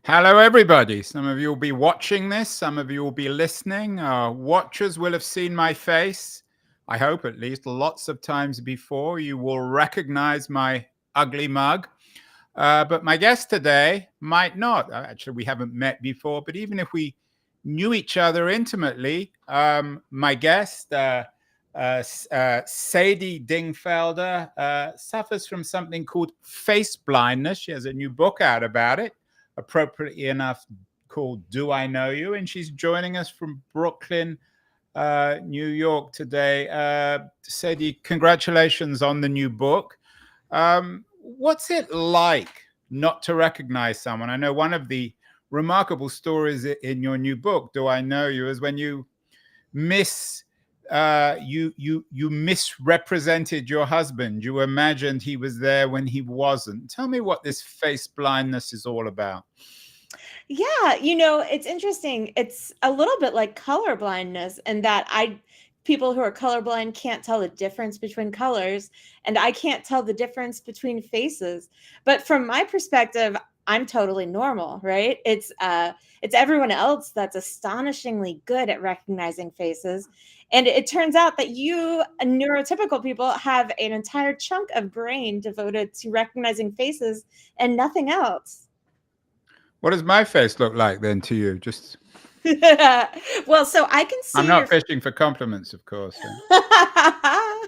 Hello, everybody. Some of you will be watching this, some of you will be listening. Watchers will have seen my face, I hope at least, lots of times before. You will recognize my ugly mug. But my guest today might not. Actually, we haven't met before, but even if we knew each other intimately, my guest, Sadie Dingfelder, suffers from something called face blindness. She has a new book out about it, appropriately enough, called Do I Know You? And she's joining us from Brooklyn, New York today. Sadie, congratulations on the new book. What's it like not to recognize someone? I know one of the remarkable stories in your new book, Do I Know You, is when you you misrepresented your husband. You imagined he was there when he wasn't. Tell me what this face blindness is all about. Yeah, it's interesting. It's a little bit like color blindness, and that people who are colorblind can't tell the difference between colors, and I can't tell the difference between faces. But from my perspective, I'm totally normal, right? It's everyone else that's astonishingly good at recognizing faces. And it turns out that you neurotypical people have an entire chunk of brain devoted to recognizing faces and nothing else. What does my face look like then to you? Just Well, so I can I'm see your not fishing for compliments, of course.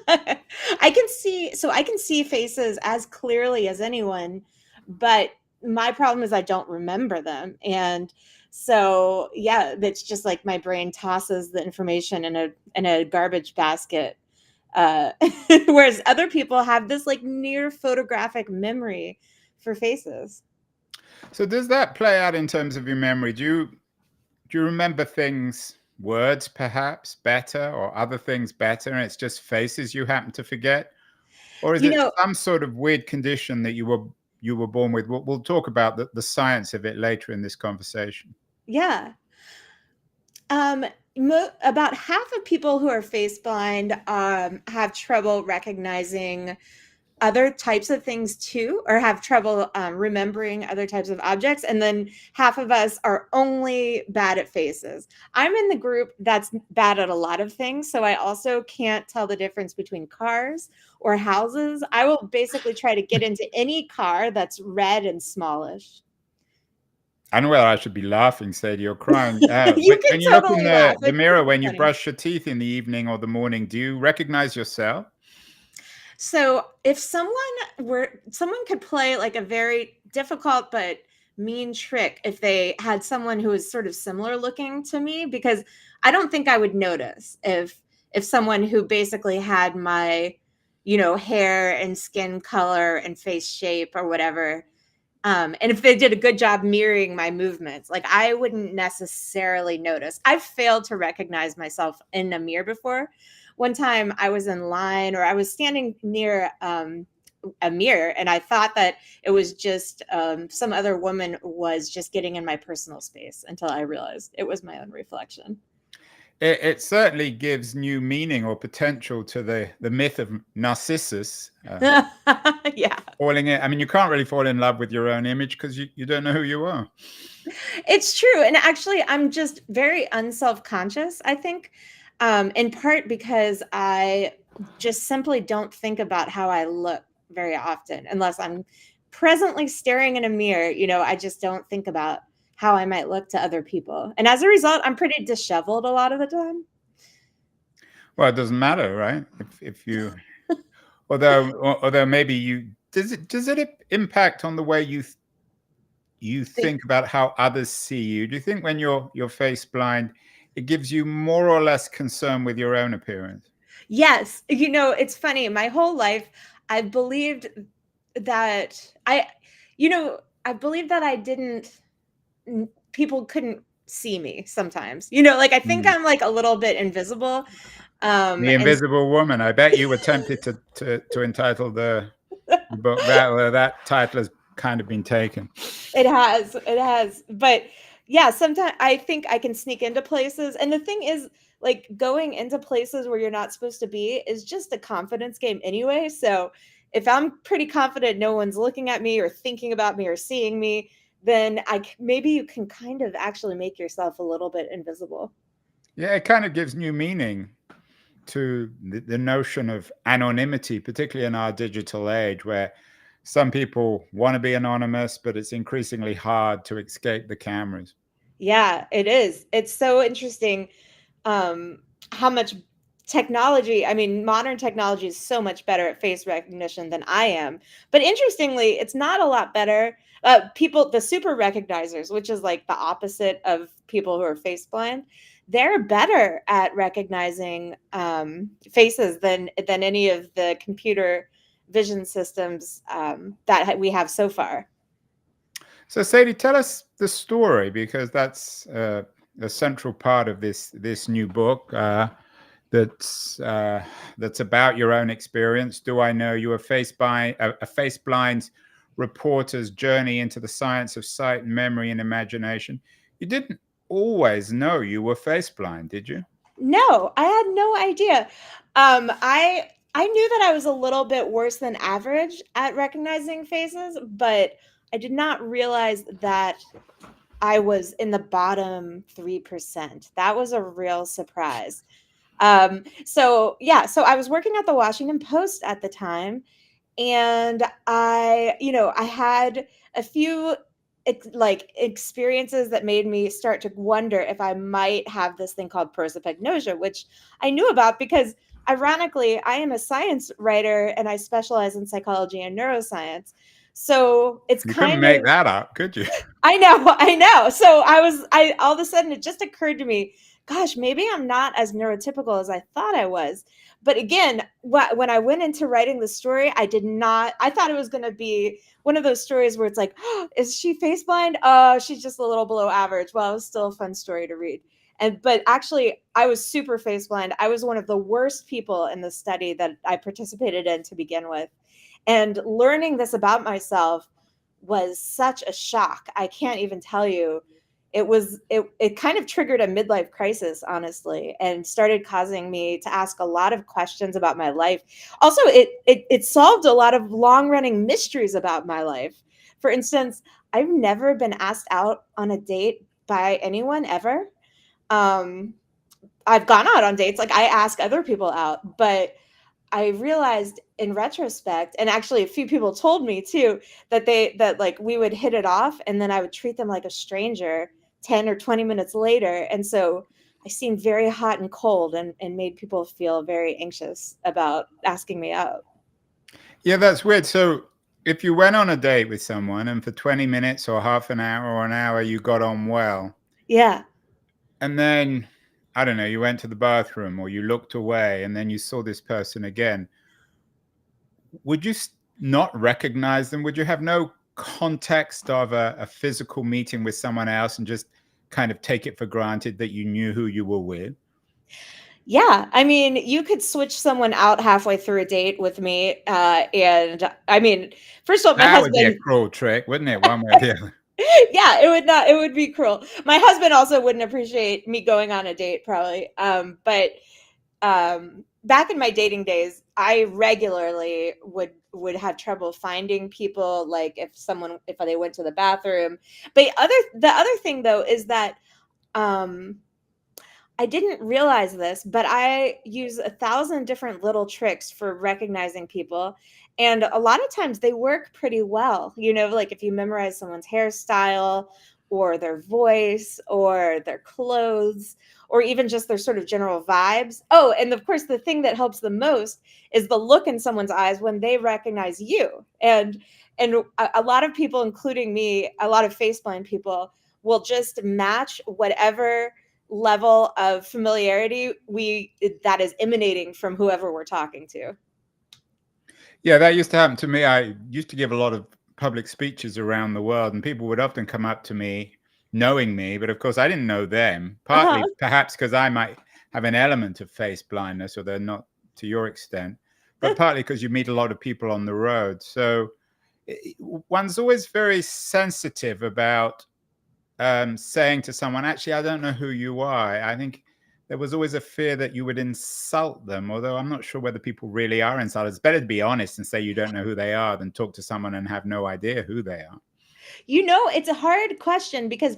I can see faces as clearly as anyone, but my problem is I don't remember them. And so yeah, it's just like my brain tosses the information in a garbage basket. Uh whereas other people have this like near photographic memory for faces. So does that play out in terms of your memory? Do you remember things, words perhaps, better, or other things better, and it's just faces you happen to forget? Or is You it know, some sort of weird condition that you were born with? We'll talk about the science of it later in this conversation. yeah. Um, about half of people who are face blind have trouble recognizing other types of things too, or have trouble remembering other types of objects. And then half of us are only bad at faces. I'm in the group that's bad at a lot of things. So I also can't tell the difference between cars or houses. I will basically try to get into any car that's red and smallish. I don't know whether I should be laughing, Sadie, or crying. You When can you look in totally laugh. the It's mirror, super when you funny. brush your teeth in the evening or the morning, do you recognize yourself? So if someone could play like a very difficult but mean trick if they had someone who was sort of similar looking to me, because I don't think I would notice if someone who basically had my, hair and skin color and face shape or whatever, and if they did a good job mirroring my movements, like I wouldn't necessarily notice. I've failed to recognize myself in a mirror before. One time I was in line, or I was standing near a mirror, and I thought that it was just some other woman was just getting in my personal space, until I realized it was my own reflection. It certainly gives new meaning or potential to the myth of Narcissus. Yeah. Falling in, I mean, you can't really fall in love with your own image because you don't know who you are. It's true. And actually, I'm just very unself-conscious, I think, in part because I just simply don't think about how I look very often unless I'm presently staring in a mirror. I just don't think about how I might look to other people. And as a result, I'm pretty disheveled a lot of the time. Well, it doesn't matter, right? If you, although maybe you does it impact on the way you Think, think about how others see you? Do you think when you're face blind, it gives you more or less concern with your own appearance? yes, it's funny. My whole life, I believed that I believed that I didn't people couldn't see me sometimes. Like I think Mm. I'm like a little bit invisible. The And Invisible Woman. I bet you were tempted to entitle the book that. Well, that title has kind of been taken. it has. But yeah, sometimes I think I can sneak into places. And the thing is, like going into places where you're not supposed to be is just a confidence game anyway. So if I'm pretty confident no one's looking at me or thinking about me or seeing me, then maybe you can kind of actually make yourself a little bit invisible. Yeah, it kind of gives new meaning to the notion of anonymity, particularly in our digital age, where some people want to be anonymous, but it's increasingly hard to escape the cameras. Yeah, it is. It's so interesting um, how much technology, I mean, modern technology is so much better at face recognition than I am. But interestingly, it's not a lot better. People, the super recognizers, which is like the opposite of people who are face blind, they're better at recognizing faces than any of the computer vision systems that we have so far. So, Sadie, tell us the story, because that's a central part of this new book. That's that's about your own experience. Do I know you? A face blind reporter's journey into the science of sight, memory, and imagination. You didn't always know you were face blind, did you? No, I had no idea. I knew that I was a little bit worse than average at recognizing faces, but I did not realize that I was in the bottom 3%. That was a real surprise. So yeah, so I was working at the Washington Post at the time, and I had a few like experiences that made me start to wonder if I might have this thing called prosopagnosia, which I knew about because ironically I am a science writer and I specialize in psychology and neuroscience. So it's You couldn't kind make of that up, could you? I know. So I all of a sudden it just occurred to me, gosh, maybe I'm not as neurotypical as I thought I was. But again, when I went into writing the story, I did not, I thought it was going to be one of those stories where it's like, oh, is she face blind? Oh, she's just a little below average. Well, it was still a fun story to read. But actually, I was super face blind. I was one of the worst people in the study that I participated in to begin with. And learning this about myself was such a shock. I can't even tell you. It kind of triggered a midlife crisis, honestly, and started causing me to ask a lot of questions about my life. Also, it solved a lot of long-running mysteries about my life. For instance, I've never been asked out on a date by anyone ever. Um, I've gone out on dates, like I ask other people out, but I realized in retrospect, and actually a few people told me too, that like we would hit it off and then I would treat them like a stranger 10 or 20 minutes later. And so I seemed very hot and cold and made people feel very anxious about asking me out. Yeah, that's weird. So, if you went on a date with someone and for 20 minutes or half an hour or an hour you got on well, Yeah. and then, I don't know, you went to the bathroom or you looked away and then you saw this person again, would you not recognize them? Would you have no context of a physical meeting with someone else and just kind of take it for granted that you knew who you were with? Yeah, I mean, you could switch someone out halfway through a date with me, and I mean, first of all, my That would be a husband cruel trick, wouldn't it? One way or the other. yeah, it would be cruel. My husband also wouldn't appreciate me going on a date probably. But back in my dating days, I regularly would have trouble finding people, like if they went to the bathroom. But the other thing though is that um I didn't realize this, but I use 1,000 different little tricks for recognizing people. And a lot of times they work pretty well. Like if you memorize someone's hairstyle or their voice or their clothes or even just their sort of general vibes. Oh, and of course, the thing that helps the most is the look in someone's eyes when they recognize you. And a lot of people, including me, a lot of face blind people will just match whatever level of familiarity that is emanating from whoever we're talking to. Yeah, that used to happen to me. I used to give a lot of public speeches around the world, and people would often come up to me knowing me, but of course I didn't know them, Uh-huh. partly perhaps because I might have an element of face blindness, or they're not to your extent, but partly because you meet a lot of people on the road. So one's always very sensitive about saying to someone, actually, I don't know who you are. I think there was always a fear that you would insult them, although I'm not sure whether people really are insulted. It's better to be honest and say you don't know who they are than talk to someone and have no idea who they are. It's a hard question because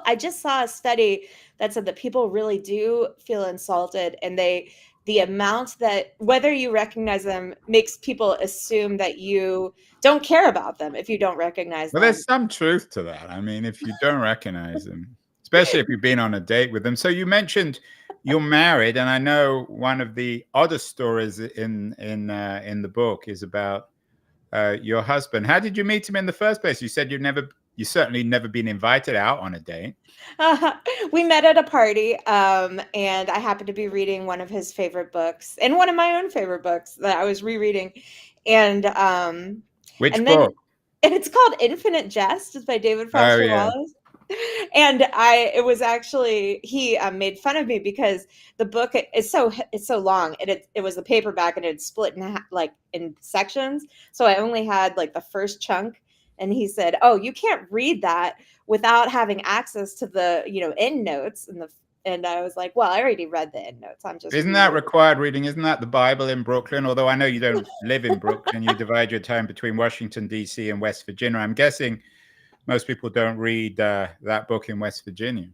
I just saw a study that said that people really do feel insulted, and the amount that whether you recognize them makes people assume that you don't care about them if you don't recognize Well, them. there's some truth to that. I mean, if you don't recognize them, especially if you've been on a date with them. So you mentioned you're married, and I know one of the oddest stories in the book is about your husband. How did you meet him in the first place? You said you certainly never been invited out on a date. We met at a party, and I happened to be reading one of his favorite books and one of my own favorite books that I was rereading, and Which and then book? and it's called Infinite Jest. It's by David Oh Foster yeah. Wallace. And it was actually he made fun of me because the book it's so long, and it was a paperback, and it split in like in sections. So I only had like the first chunk, and he said, "Oh, you can't read that without having access to the end notes and the." And I was like, "Well, I already read the end notes. I'm just Isn't that rereading." required reading? Isn't that the Bible in Brooklyn? Although I know you don't live in Brooklyn, you divide your time between Washington, D.C. and West Virginia. I'm guessing most people don't read that book in West Virginia.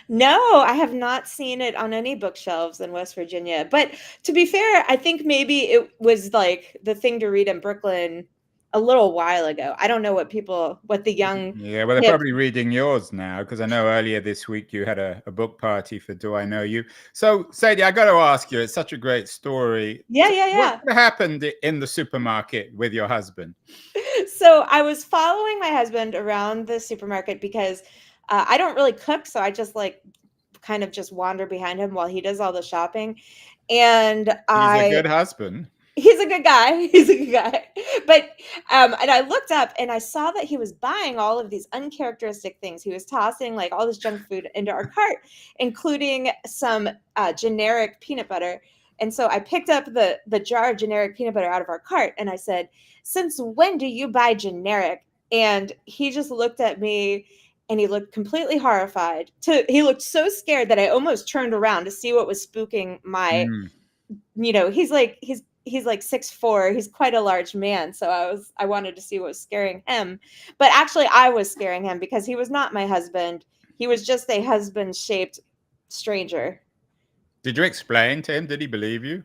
No, I have not seen it on any bookshelves in West Virginia. But to be fair, I think maybe it was like the thing to read in Brooklyn a little while ago. I don't know what the young Yeah, well, they're hip. probably reading yours now because I know earlier this week you had a book party for Do I Know You? So, Sadie, I got to ask you, it's such a great story. Yeah, So yeah, what yeah. happened in the supermarket with your husband? So I was following my husband around the supermarket because I don't really cook, so I just like kind of just wander behind him while he does all the shopping. And He's a I good husband. He's a good guy. He's a good guy. But and I looked up and I saw that he was buying all of these uncharacteristic things. He was tossing like all this junk food into our cart, including some generic peanut butter. And so I picked up the jar of generic peanut butter out of our cart, and I said, "Since when do you buy generic?" And he just looked at me, and he looked completely horrified. He looked so scared that I almost turned around to see what was spooking my Mm. he's like 6'4". He's quite a large man. So I wanted to see what was scaring him. But actually I was scaring him because he was not my husband. He was just a husband shaped stranger. Did you explain to him? Did he believe you?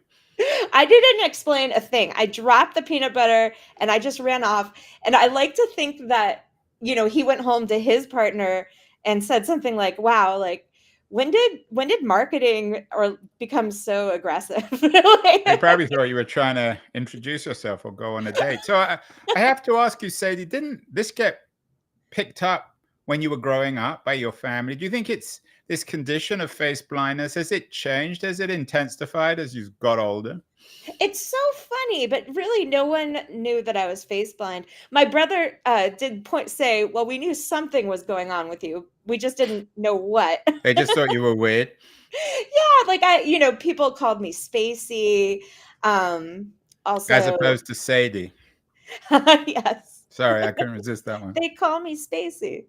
I didn't explain a thing. I dropped the peanut butter and I just ran off. And I like to think that, he went home to his partner and said something like, "Wow, like when did marketing or become so aggressive?" He probably thought you were trying to introduce yourself or go on a date. So I have to ask you, Sadie, didn't this get picked up when you were growing up by your family? Do you think it's this condition of face blindness? Has it changed? Has it intensified as you got older? It's so funny, but really no one knew that I was face blind. My brother did say, "Well, we knew something was going on with you. We just didn't know what." They just thought you were weird, Yeah, like people called me spacey. as Also, opposed to Sadie. yes, Sorry, I couldn't resist that one. they call me spacey.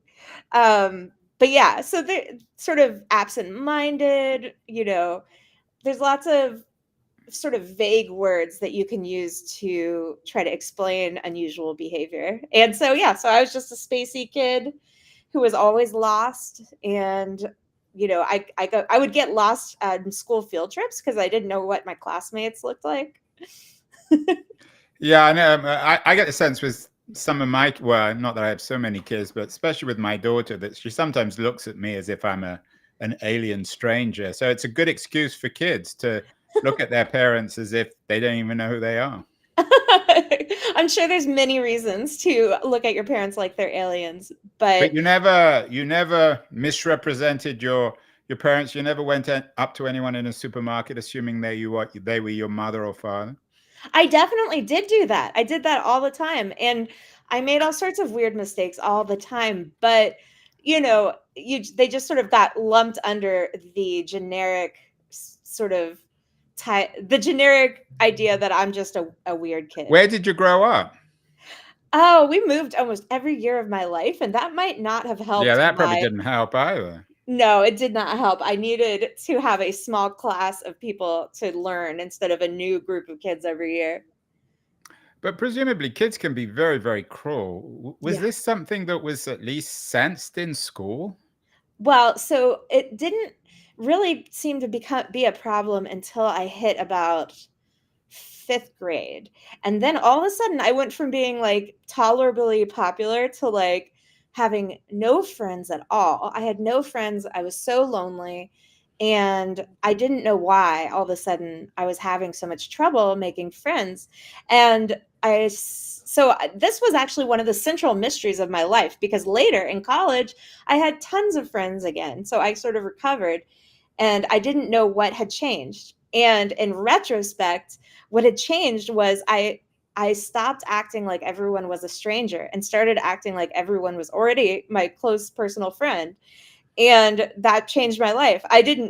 But yeah, so they're sort of absent-minded. There's lots of sort of vague words that you can use to try to explain unusual behavior. And so, yeah, so I was just a spacey kid who was always lost. And, I would get lost on school field trips because I didn't know what my classmates looked like. Yeah, I know. I get the sense with some of my, well, not that I have so many kids, but especially with my daughter, that she sometimes looks at me as if I'm an alien stranger. So it's a good excuse for kids to look at their parents as if they don't even know who they are. I'm sure there's many reasons to look at your parents like they're aliens, But but you never misrepresented your parents. You never went up to anyone in a supermarket assuming they were your mother or father. I definitely did do that. I did that all the time, and I made all sorts of weird mistakes all the time, but, they just sort of got lumped under the generic sort of the generic idea that I'm just a weird kid. Where did you grow up? Oh, we moved almost every year of my life, and that might not have Yeah, helped that probably my. didn't help either. No, it did not help. I needed to have a small class of people to learn instead of a new group of kids every year. But presumably kids can be very, very cruel. Was Yeah. this something that was at least sensed in school? Well, so it didn't really seem to be a problem until I hit about 5th grade. And then all of a sudden I went from being like tolerably popular to like having no friends at all. I had no friends. I was so lonely. And I didn't know why all of a sudden I was having so much trouble making friends. And this was actually one of the central mysteries of my life, because later in college, I had tons of friends again. So I sort of recovered and I didn't know what had changed. And in retrospect, what had changed was I stopped acting like everyone was a stranger and started acting like everyone was already my close personal friend. And that changed my life. I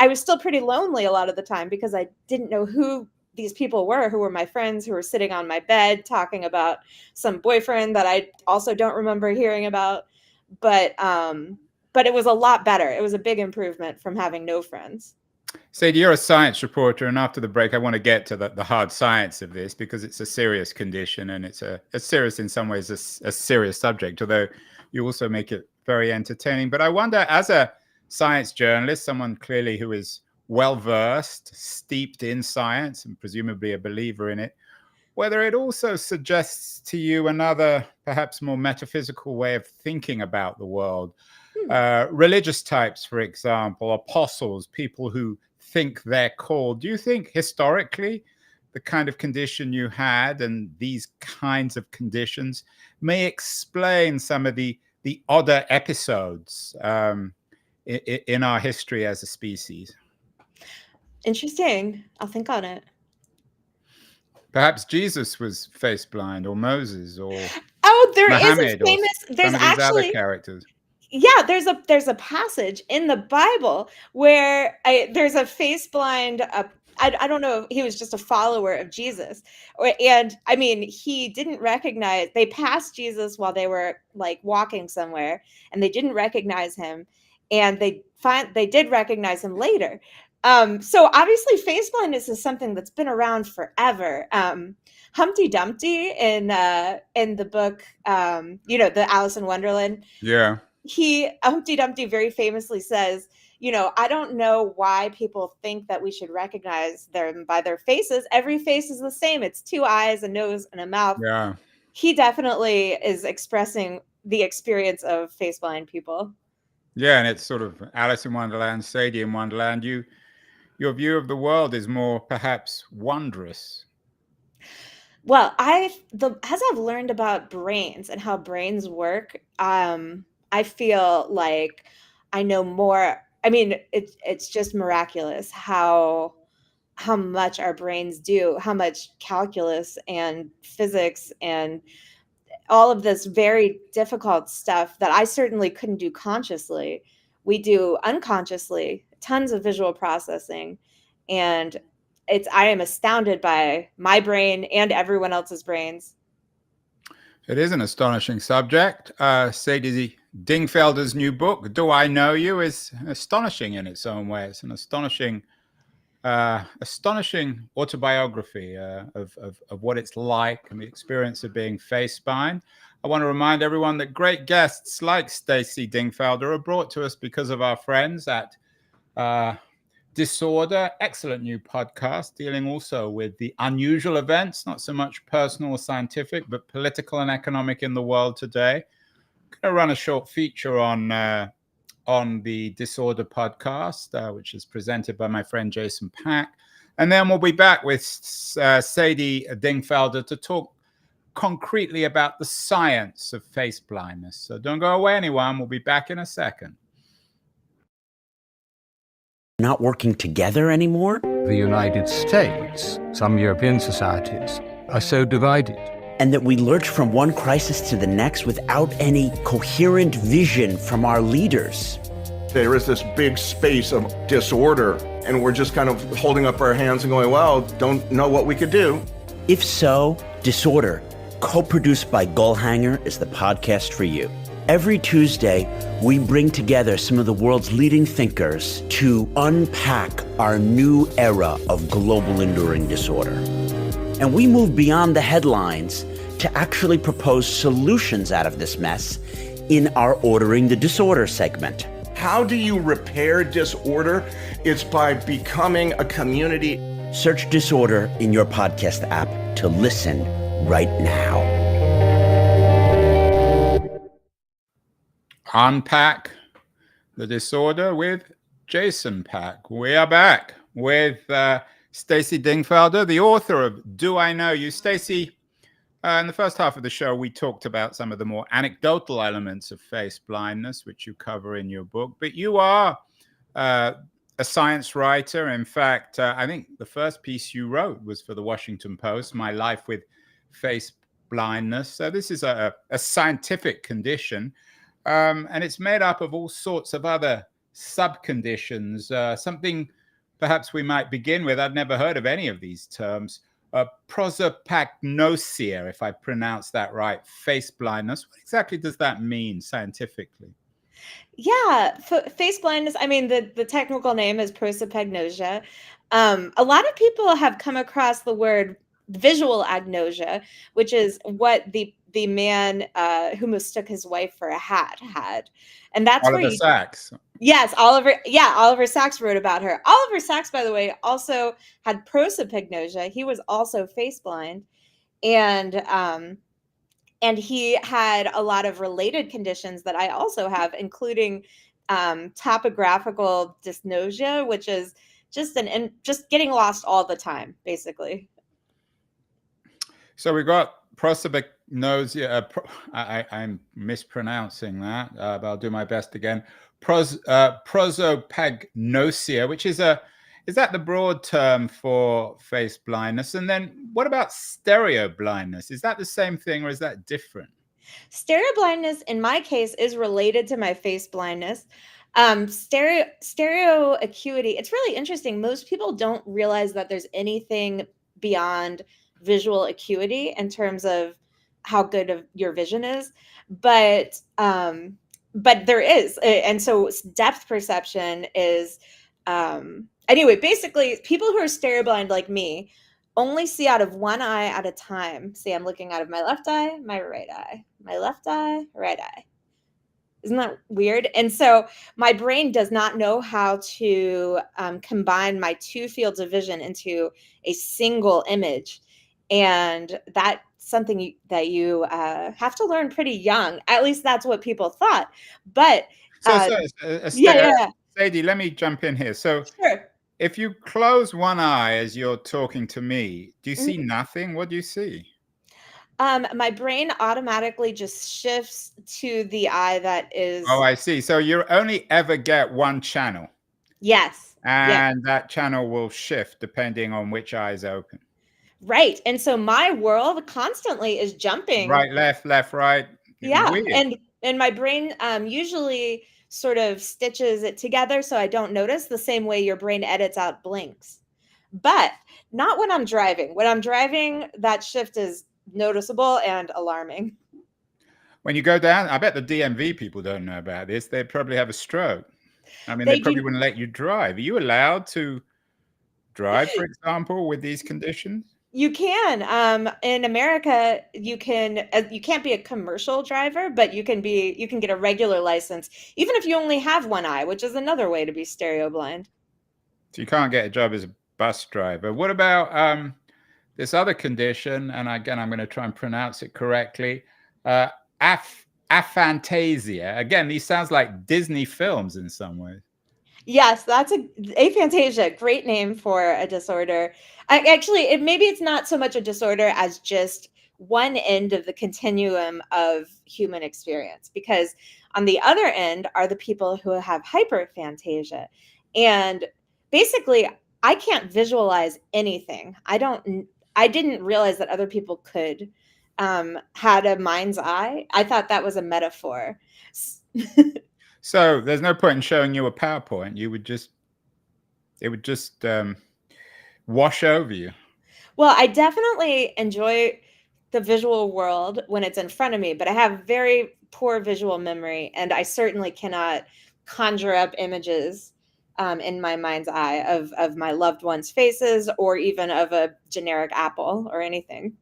was still pretty lonely a lot of the time because I didn't know who these people were who were my friends, who were sitting on my bed talking about some boyfriend that I also don't remember hearing about. But it was a lot better. It was a big improvement from having no friends. Sadie, you're a science reporter, and after the break, I want to get to the hard science of this, because it's a serious condition, and it's a serious, in some ways, a serious subject, although you also make it very entertaining. But I wonder, as a science journalist, someone clearly who is well-versed, steeped in science, and presumably a believer in it, whether it also suggests to you another, perhaps more metaphysical way of thinking about the world. Religious types, for example, apostles, people who think they're called. Do you think historically the kind of condition you had and these kinds of conditions may explain some of the odder episodes in our history as a species? Interesting. I'll think on it. Perhaps Jesus was face blind, or Moses, or Oh, there is a Muhammad, or famous there's some of these other actually characters. yeah, there's a passage in the Bible where there's a face blind. I don't know if he was just a follower of Jesus, and I mean he didn't recognize. They passed Jesus while they were like walking somewhere, and they didn't recognize him, and they did recognize him later. So obviously, face blindness is something that's been around forever. Humpty Dumpty in the book, the Alice in Wonderland. Yeah. Humpty Dumpty very famously says, I don't know why people think that we should recognize them by their faces. Every face is the same. It's 2 eyes, a nose, and a mouth. Yeah. He definitely is expressing the experience of face blind people. Yeah, and it's sort of Alice in Wonderland, Sadie in Wonderland. Your view of the world is more perhaps wondrous. Well, as I've learned about brains and how brains work, I feel like I know more. I mean, it's just miraculous how much our brains do, how much calculus and physics and all of this very difficult stuff that I certainly couldn't do consciously. We do unconsciously, tons of visual processing, and I am astounded by my brain and everyone else's brains. It is an astonishing subject. Sadie Dingfelder's new book, Do I Know You, is astonishing in its own way. It's an astonishing autobiography of what it's like and the experience of being face-blind. I want to remind everyone that great guests like Sadie Dingfelder are brought to us because of our friends at Disorder, excellent new podcast dealing also with the unusual events, not so much personal or scientific, but political and economic in the world today. I'm going to run a short feature on the Disorder podcast, which is presented by my friend Jason Pack. And then we'll be back with Sadie Dingfelder to talk concretely about the science of face blindness. So don't go away, anyone. We'll be back in a second. Not working together anymore? The United States, some European societies, are so divided. And that we lurch from one crisis to the next without any coherent vision from our leaders. There is this big space of disorder, and we're just kind of holding up our hands and going, well, don't know what we could do. If so, Disorder, co-produced by Gullhanger, is the podcast for you. Every Tuesday, we bring together some of the world's leading thinkers to unpack our new era of global enduring disorder. And we move beyond the headlines to actually propose solutions out of this mess in our Ordering the Disorder segment. How do you repair disorder? It's by becoming a community. Search Disorder in your podcast app to listen right now. Unpack the disorder with Jason Pack. We are back with Sadie Dingfelder, the author of Do I Know You? Stacey, in the first half of the show, we talked about some of the more anecdotal elements of face blindness, which you cover in your book. But you are a science writer. In fact, I think the first piece you wrote was for the Washington Post, My Life with Face Blindness. So this is a scientific condition, and it's made up of all sorts of other subconditions. Something perhaps we might begin with. I've never heard of any of these terms. Prosopagnosia, if I pronounce that right, face blindness. What exactly does that mean scientifically? Yeah, face blindness. I mean, the technical name is prosopagnosia. A lot of people have come across the word visual agnosia, which is what the man who mistook his wife for a hat had, and that's Oliver where Sacks. Yes, Oliver. Yeah, Oliver Sacks wrote about her. Oliver Sacks, by the way, also had prosopagnosia. He was also face blind, and he had a lot of related conditions that I also have, including topographical dysnosia, which is just just getting lost all the time, basically. So we got prosopagnosia. I'm mispronouncing that, but I'll do my best again. Prosopagnosia, which is that the broad term for face blindness? And then what about stereo blindness? Is that the same thing or is that different? Stereo blindness, in my case, is related to my face blindness. Stereo acuity, it's really interesting. Most people don't realize that there's anything beyond visual acuity in terms of how good of your vision is, but there is, and so depth perception is anyway, basically people who are stereo blind like me only see out of one eye at a time. See, I'm looking out of my left eye, my right eye, my left eye, right eye. Isn't that weird? And so my brain does not know how to combine my two fields of vision into a single image. And that's something that you have to learn pretty young. At least that's what people thought. But Sadie, let me jump in here. So sure. If you close one eye as you're talking to me, do you see nothing? What do you see? My brain automatically just shifts to the eye that is. Oh, I see. So you only ever get one channel. Yes. And that channel will shift depending on which eye is open. Right. And so my world constantly is jumping. Right, left, right. Yeah. Weird. And my brain usually sort of stitches it together so I don't notice, the same way your brain edits out blinks. But not when I'm driving. When I'm driving, that shift is noticeable and alarming. When you go down, I bet the DMV people don't know about this. They probably have a stroke. I mean, they probably wouldn't let you drive. Are you allowed to drive, for example, with these conditions? You can. In America, you can't be a commercial driver, but you can get a regular license, even if you only have one eye, which is another way to be stereo blind. So you can't get a job as a bus driver. What about this other condition? And again, I'm going to try and pronounce it correctly. Aphantasia. Again, these sounds like Disney films in some ways. Yes, that's aphantasia. Great name for a disorder. Actually, maybe it's not so much a disorder as just one end of the continuum of human experience, because on the other end are the people who have hyperphantasia. And basically, I can't visualize anything. I didn't realize that other people could had a mind's eye. I thought that was a metaphor. So there's no point in showing you a PowerPoint. It would just wash over you. Well, I definitely enjoy the visual world when it's in front of me, but I have very poor visual memory, and I certainly cannot conjure up images in my mind's eye of my loved ones' faces, or even of a generic apple or anything.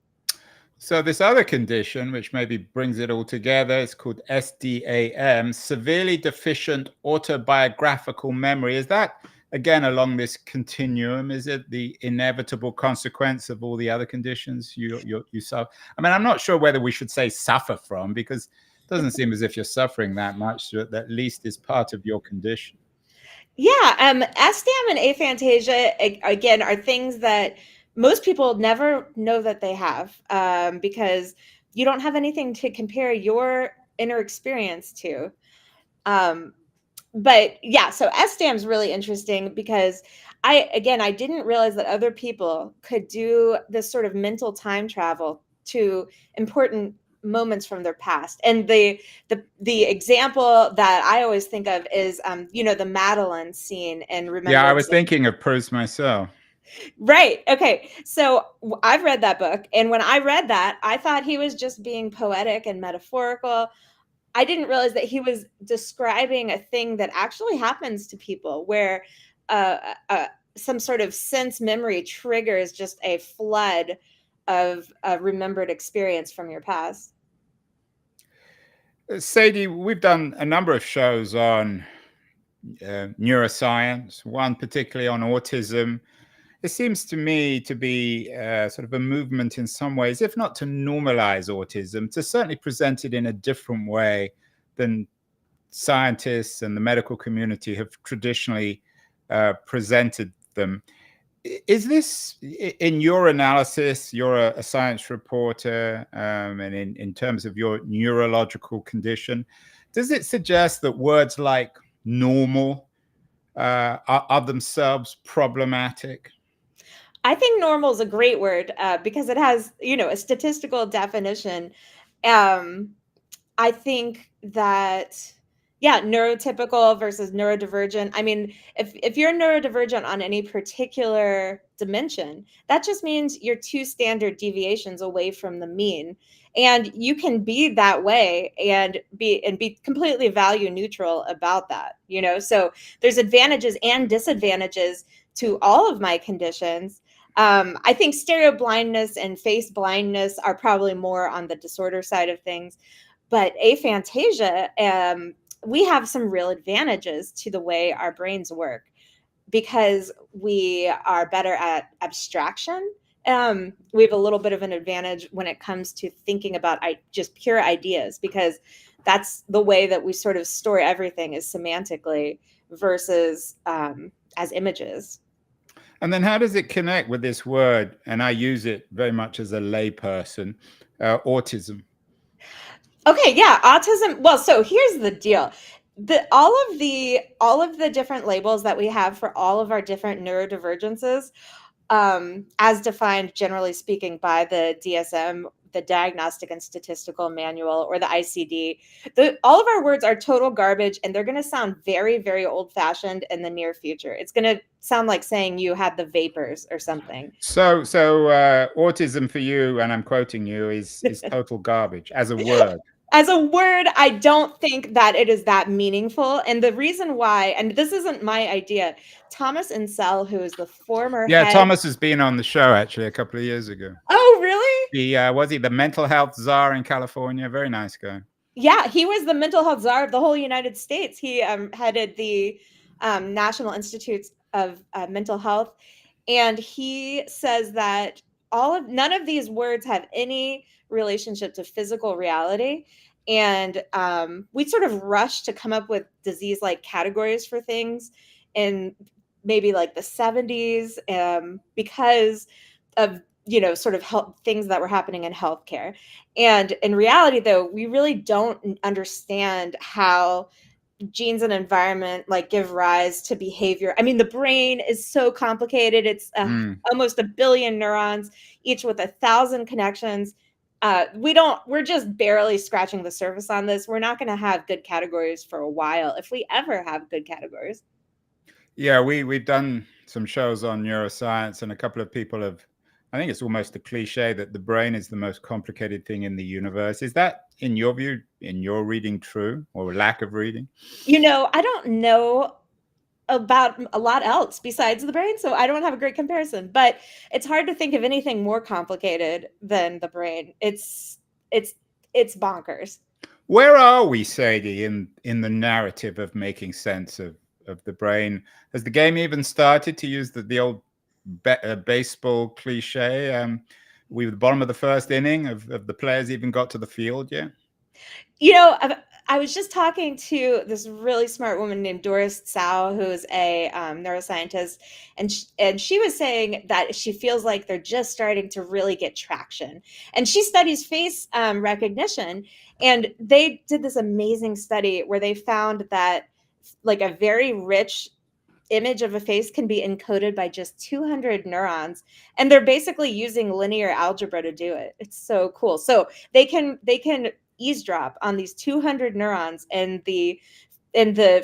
So this other condition, which maybe brings it all together, is called SDAM, severely deficient autobiographical memory. Is that, again, along this continuum? Is it the inevitable consequence of all the other conditions you suffer? I mean, I'm not sure whether we should say suffer from, because it doesn't seem as if you're suffering that much. So at least is part of your condition. Yeah, SDAM and aphantasia, again, are things that most people never know that they have, because you don't have anything to compare your inner experience to. But yeah, so SDAM is really interesting because I didn't realize that other people could do this sort of mental time travel to important moments from their past. And the example that I always think of is the Madeline scene and Remember. Yeah, I was thinking of Proust myself. Right. Okay. So I've read that book, and when I read that, I thought he was just being poetic and metaphorical. I didn't realize that he was describing a thing that actually happens to people, where some sort of sense memory triggers just a flood of remembered experience from your past. Sadie, we've done a number of shows on neuroscience, one particularly on autism. It seems to me to be sort of a movement in some ways, if not to normalize autism, to certainly present it in a different way than scientists and the medical community have traditionally presented them. Is this, in your analysis, you're a science reporter, and in terms of your neurological condition, does it suggest that words like normal are themselves problematic? I think normal is a great word because it has, a statistical definition. I think that, yeah, neurotypical versus neurodivergent. I mean, if you're neurodivergent on any particular dimension, that just means you're 2 standard deviations away from the mean. And you can be that way and be completely value neutral about that, So there's advantages and disadvantages to all of my conditions. I think stereo blindness and face blindness are probably more on the disorder side of things. But aphantasia, we have some real advantages to the way our brains work because we are better at abstraction. We have a little bit of an advantage when it comes to thinking about just pure ideas, because that's the way that we sort of store everything, is semantically versus as images. And then how does it connect with this word? And I use it very much as a layperson, autism. Okay, yeah, autism. Well, so here's the deal. All of the different labels that we have for all of our different neurodivergences, as defined, generally speaking, by the DSM, the Diagnostic and Statistical Manual, or the ICD, all of our words are total garbage, and they're going to sound very, very old-fashioned in the near future. It's going to sound like saying you had the vapors or something. So autism for you, and I'm quoting you, is total garbage as a word. As a word, I don't think that it is that meaningful. And the reason why, and this isn't my idea, Thomas Insel, who is the former head... Thomas has been on the show actually a couple of years ago. Oh, really? He was he the mental health czar in California? Very nice guy. Yeah, he was the mental health czar of the whole United States. He headed the National Institutes of Mental Health. And he says that none of these words have any relationship to physical reality. And we sort of rush to come up with disease-like categories for things in maybe like the 70s because of, sort of things that were happening in healthcare. And in reality, though, we really don't understand how genes and environment give rise to behavior. I mean, the brain is so complicated. It's almost 1 billion neurons, each with 1,000 connections. We're just barely scratching the surface on this. We're not going to have good categories for a while, if we ever have good categories. Yeah, we've done some shows on neuroscience, and a couple of people have, I think it's almost a cliche that the brain is the most complicated thing in the universe. Is that, in your view, in your reading, true, or lack of reading? I don't know about a lot else besides the brain, so I don't have a great comparison. But it's hard to think of anything more complicated than the brain. It's bonkers. Where are we, Sadie, in the narrative of making sense of the brain? Has the game even started, to use the old baseball cliche? We were the bottom of the first inning. Of the players even got to the field yet? I was just talking to this really smart woman named Doris Tsao, who's a neuroscientist, and she was saying that she feels like they're just starting to really get traction. And she studies face recognition, and they did this amazing study where they found that like a very rich image of a face can be encoded by just 200 neurons, and they're basically using linear algebra to do it. It's so cool. So they can eavesdrop on these 200 neurons in the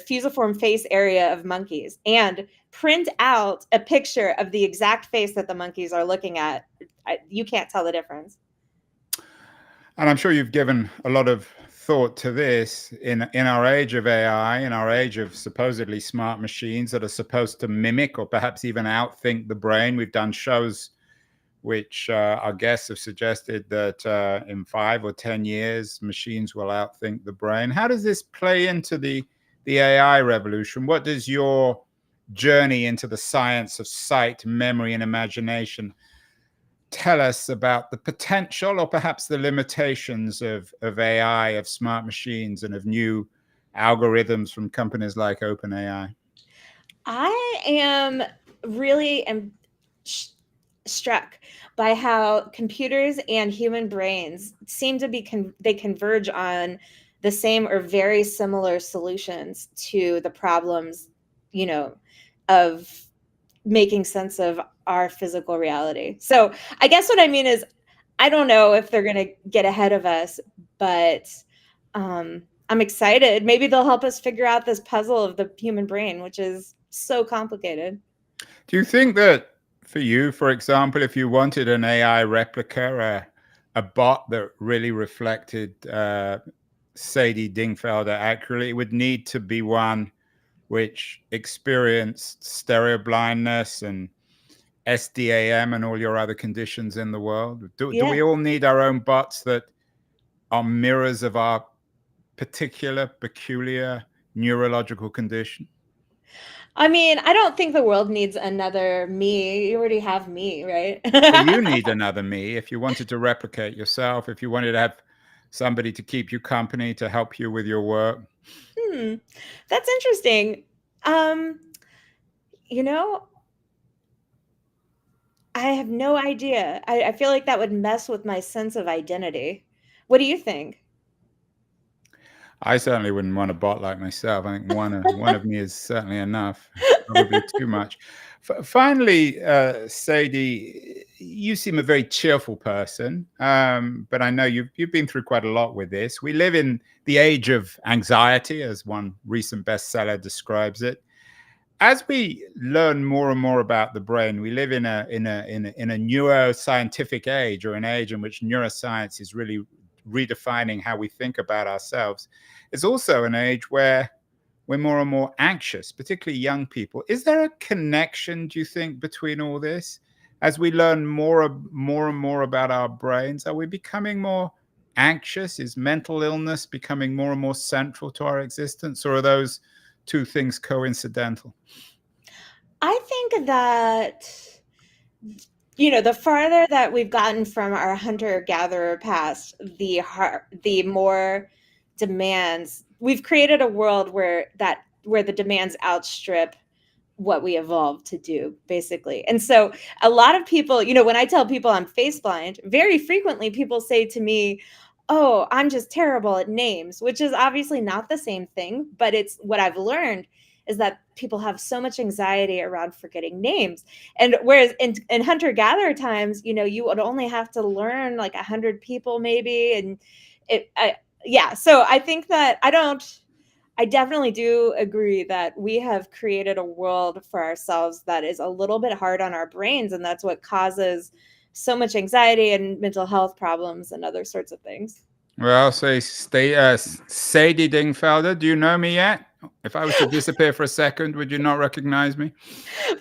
fusiform face area of monkeys and print out a picture of the exact face that the monkeys are looking at. You can't tell the difference. And I'm sure you've given a lot of thought to this in our age of AI, in our age of supposedly smart machines that are supposed to mimic or perhaps even outthink the brain. We've done shows which our guests have suggested that in 5 or 10 years, machines will outthink the brain. How does this play into the AI revolution? What does your journey into the science of sight, memory, and imagination tell us about the potential or perhaps the limitations of AI, of smart machines, and of new algorithms from companies like OpenAI? I am really struck by how computers and human brains seem to be they converge on the same or very similar solutions to the problems, of making sense of our physical reality. So I guess what I mean is, I don't know if they're going to get ahead of us, but I'm excited. Maybe they'll help us figure out this puzzle of the human brain, which is so complicated. Do you think that for you, for example, if you wanted an AI replica, a bot that really reflected Sadie Dingfelder accurately, it would need to be one which experienced stereo blindness and SDAM and all your other conditions in the world? Do we all need our own bots that are mirrors of our particular, peculiar neurological condition? I mean, I don't think the world needs another me. You already have me, right? Well, you need another me if you wanted to replicate yourself, if you wanted to have somebody to keep you company, to help you with your work. That's interesting. I have no idea. I feel like that would mess with my sense of identity. What do you think? I certainly wouldn't want a bot like myself. I think one of me is certainly enough, probably too much. Finally, Sadie, you seem a very cheerful person, but I know you've been through quite a lot with this. We live in the age of anxiety, as one recent bestseller describes it. As we learn more and more about the brain, we live in a neuroscientific age, or an age in which neuroscience is really redefining how we think about ourselves. It's also an age where we're more and more anxious, particularly young people. Is there a connection, do you think, between all this? As we learn more and more about our brains, are we becoming more anxious? Is mental illness becoming more and more central to our existence, or are those two things coincidental? I think that the farther that we've gotten from our hunter-gatherer past, the more demands. We've created a world where the demands outstrip what we evolved to do, basically. And so a lot of people, when I tell people I'm face blind, very frequently people say to me, "Oh, I'm just terrible at names," which is obviously not the same thing, but it's what I've learned is that people have so much anxiety around forgetting names. And whereas in hunter-gatherer times, you would only have to learn like 100 people maybe. And so I think that I definitely do agree that we have created a world for ourselves that is a little bit hard on our brains. And that's what causes so much anxiety and mental health problems and other sorts of things. Well, Sadie Dingfelder, do you know me yet? If I was to disappear for a second, would you not recognize me?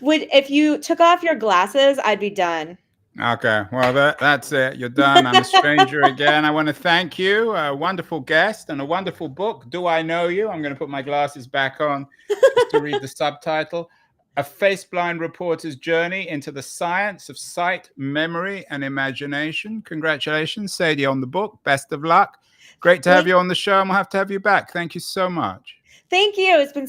If you took off your glasses, I'd be done. Okay, well, that's it. You're done. I'm a stranger again. I want to thank you, a wonderful guest and a wonderful book. Do I Know You? I'm going to put my glasses back on just to read the subtitle. A face-blind reporter's journey into the science of sight, memory, and imagination. Congratulations, Sadie, on the book. Best of luck. Great to have you on the show, and we'll have to have you back. Thank you so much. Thank you. It's been